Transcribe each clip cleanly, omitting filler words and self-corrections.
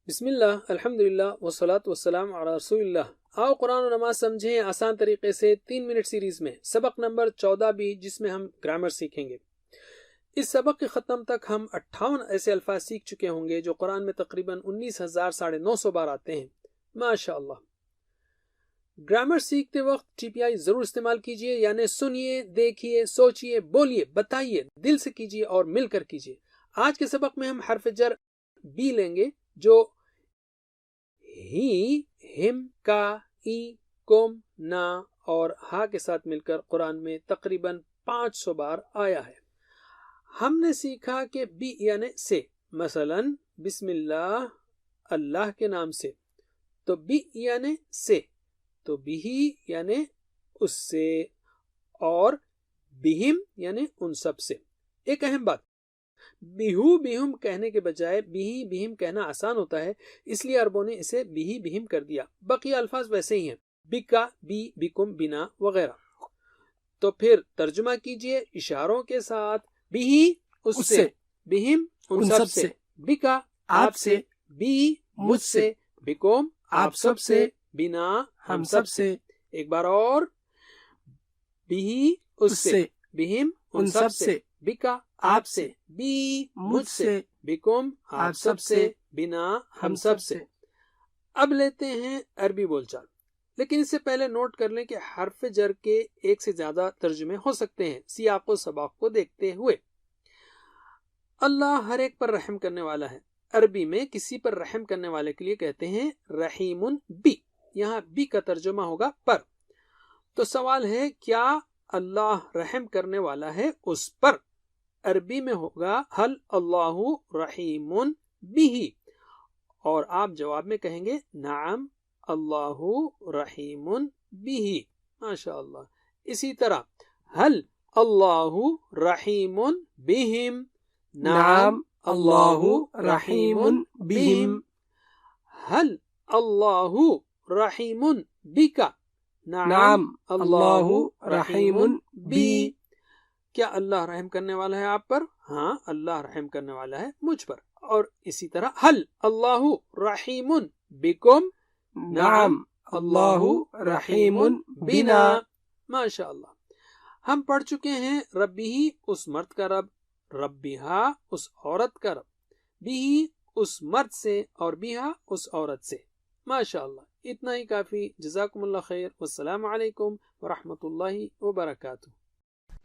بسم اللہ، الحمدللہ والصلاۃ والسلام علی رسول اللہ۔ آؤ قرآن و نماز سمجھیں آسان طریقے سے 3 منٹ سیریز میں سبق نمبر 14 بھی، جس میں ہم گرامر سیکھیں گے۔ اس سبق کے ختم تک ہم 58 ایسے الفاظ سیکھ چکے ہوں گے جو قرآن میں تقریباً 19,900 بار آتے ہیں۔ ماشاءاللہ۔ گرامر سیکھتے وقت TPI ضرور استعمال کیجئے، یعنی سنیے، دیکھیے، سوچیے، بولیے، بتائیے، دل سے کیجئے اور مل کر کیجئے۔ آج کے سبق میں ہم حرف جر بی لیں گے، جو ہی، ہم، کا، ای، کم، نا اور ہا کے ساتھ مل کر قرآن میں تقریباً 500 بار آیا ہے۔ ہم نے سیکھا کہ بی یعنی سے، مثلا بسم اللہ، اللہ کے نام سے، تو بی یعنی سے، تو بھی یعنی اس سے، اور بہم یعنی ان سب سے۔ ایک اہم بات، بیہو بہم کہنے کے بجائے بیہی بہم کہنا آسان ہوتا ہے، اس لیے عربوں نے اسے بیہی بہم کر دیا۔ بقیہ الفاظ ویسے ہی ہیں، بکا، بی، بکم، بنا وغیرہ۔ تو پھر ترجمہ کیجئے اشاروں کے ساتھ۔ بیہی اس سے، بہم ان سب سے، بکا آپ سے، بی مجھ سے، بکم آپ سب سے، بنا ہم سب سے۔ ایک بار اور، بیہی اس سے، بہم ان سب سے، بکا آپ سے، بی مجھ سے، بکم آپ سب سے، بنا ہم سب سے۔ اب لیتے ہیں عربی بول چال، لیکن اس سے پہلے نوٹ کر لیں کہ حرف جر کے ایک سے زیادہ ترجمے ہو سکتے ہیں، سیاق و سباق کو دیکھتے ہوئے۔ اللہ ہر ایک پر رحم کرنے والا ہے، عربی میں کسی پر رحم کرنے والے کے لیے کہتے ہیں رحیم بی، یہاں بی کا ترجمہ ہوگا پر۔ تو سوال ہے، کیا اللہ رحم کرنے والا ہے اس پر؟ عربی میں ہوگا حل اللہ رحیم بھی، اور آپ جواب میں کہیں گے نعم اللہ رحیم بھی۔ ماشاء اللہ۔ اسی طرح حل اللہ رحیم بہم، نعم اللہ رحیم بہم۔ حل اللہ رحیم بکا، نعم اللہ رحیم بی۔ کیا اللہ رحم کرنے والا ہے آپ پر؟ ہاں، اللہ رحم کرنے والا ہے مجھ پر۔ اور اسی طرح حل اللہ رحیم بکم، نعم اللہ رحیم بنا۔ ماشاء اللہ۔ ہم پڑھ چکے ہیں ربی ہی اس مرد کا رب، ربیہا اس عورت کا رب، بھی اس مرد سے اور بیہا اس عورت سے۔ ماشاء اللہ۔ اتنا ہی کافی۔ جزاکم اللہ خیر، والسلام علیکم ورحمۃ اللہ وبرکاتہ۔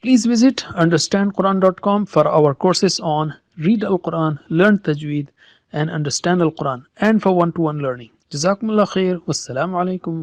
Please visit understandquran.com for our courses on Read Al-Quran, Learn Tajweed and Understand Al-Quran, and for one-to-one learning. Jazakumullah khair. Wassalamu alaikum.